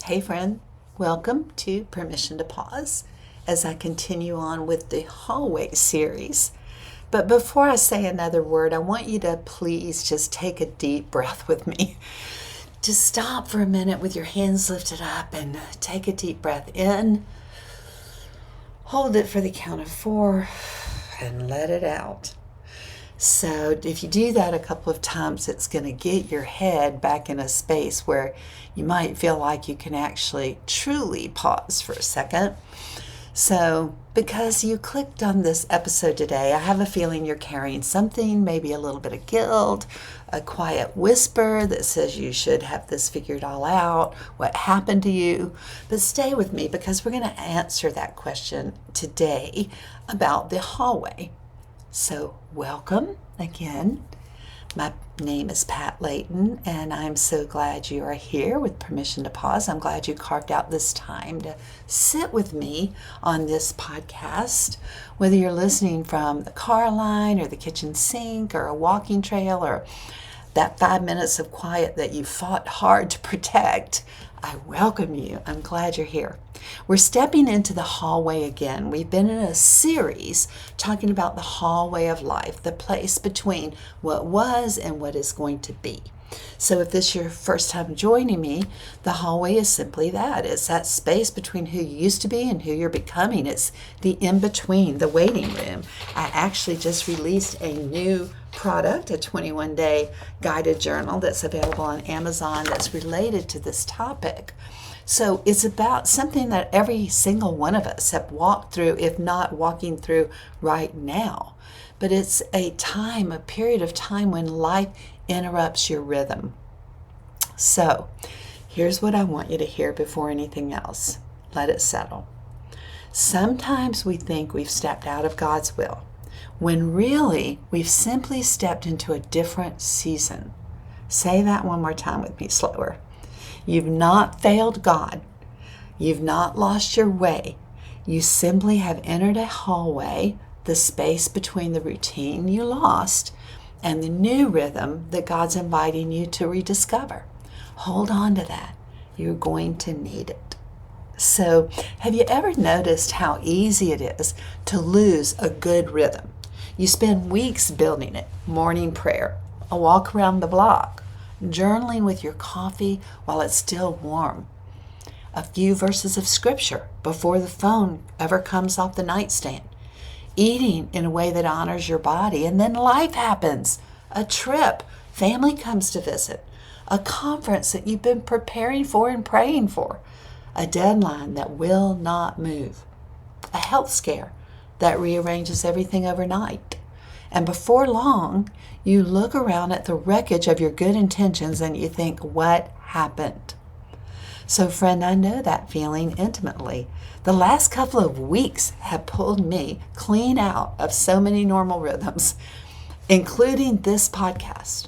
Hey friend, welcome to Permission to Pause as I continue on with the hallway series. But before I say another word, I want you to please just take a deep breath with me. Just stop for a minute with your hands lifted up and take a deep breath in. Hold it for the count of 4 and let it out. So if you do that a couple of times, it's going to get your head back in a space where you might feel like you can actually truly pause for a second. So because you clicked on this episode today, I have a feeling you're carrying something, maybe a little bit of guilt, a quiet whisper that says you should have this figured all out, what happened to you. But stay with me because we're going to answer that question today about the hallway. So welcome again. My name is Pat Layton, and I'm so glad you are here with Permission to Pause. I'm glad you carved out this time to sit with me on this podcast, whether you're listening from the car line or the kitchen sink or a walking trail or that 5 minutes of quiet that you fought hard to protect. I welcome you. I'm glad you're here. We're stepping into the hallway again. We've been in a series talking about the hallway of life, the place between what was and what is going to be. So if this is your first time joining me, the hallway is simply that. It's that space between who you used to be and who you're becoming. It's the in-between, the waiting room. I actually just released a new product, a 21-day guided journal that's available on Amazon that's related to this topic. So it's about something that every single one of us have walked through, if not walking through right now. But it's a period of time when life interrupts your rhythm. So here's what I want you to hear before anything else. Let it settle. Sometimes we think we've stepped out of God's will, when really we've simply stepped into a different season. Say that one more time with me, slower. You've not failed God. You've not lost your way. You simply have entered a hallway, the space between the routine you lost and the new rhythm that God's inviting you to rediscover. Hold on to that. You're going to need it. So, have you ever noticed how easy it is to lose a good rhythm? You spend weeks building it. Morning prayer, a walk around the block, journaling with your coffee while it's still warm, a few verses of scripture before the phone ever comes off the nightstand, eating in a way that honors your body, and then life happens. A trip, family comes to visit, a conference that you've been preparing for and praying for, a deadline that will not move, a health scare that rearranges everything overnight. And before long, you look around at the wreckage of your good intentions and you think, what happened? So friend, I know that feeling intimately. The last couple of weeks have pulled me clean out of so many normal rhythms, including this podcast.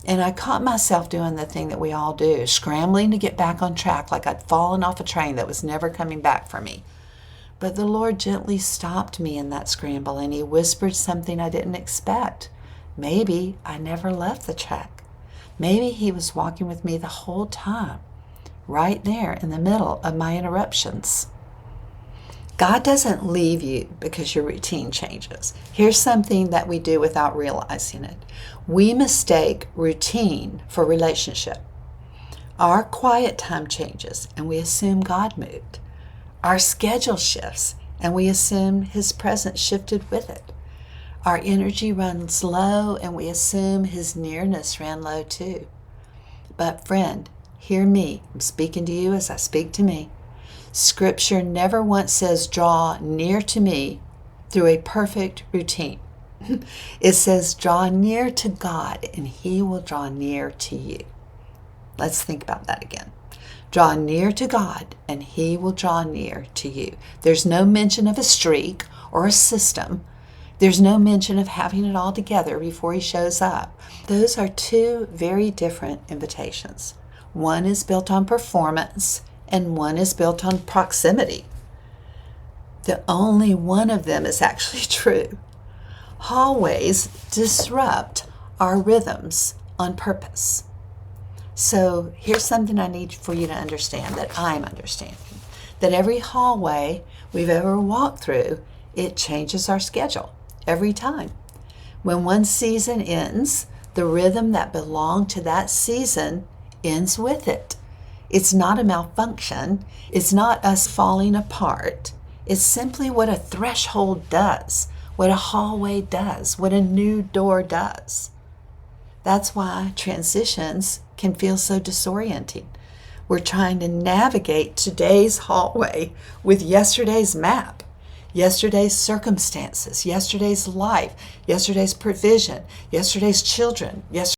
And I caught myself doing the thing that we all do, scrambling to get back on track like I'd fallen off a train that was never coming back for me. But the Lord gently stopped me in that scramble, and He whispered something I didn't expect. Maybe I never left the track. Maybe He was walking with me the whole time, right there in the middle of my interruptions. God doesn't leave you because your routine changes. Here's something that we do without realizing it. We mistake routine for relationship. Our quiet time changes, and we assume God moved. Our schedule shifts, and we assume His presence shifted with it. Our energy runs low, and we assume His nearness ran low too. But friend, hear me. I'm speaking to you as I speak to me. Scripture never once says, draw near to me through a perfect routine. It says, draw near to God, and He will draw near to you. Let's think about that again. Draw near to God, and He will draw near to you. There's no mention of a streak or a system. There's no mention of having it all together before He shows up. Those are two very different invitations. One is built on performance, and one is built on proximity. The only one of them is actually true. Hallways disrupt our rhythms on purpose. So here's something I need for you to understand, that I'm understanding. That every hallway we've ever walked through, it changes our schedule every time. When one season ends, the rhythm that belonged to that season ends with it. It's not a malfunction. It's not us falling apart. It's simply what a threshold does, what a hallway does, what a new door does. That's why transitions can feel so disorienting. We're trying to navigate today's hallway with yesterday's map, yesterday's circumstances, yesterday's life, yesterday's provision, yesterday's children, yesterday's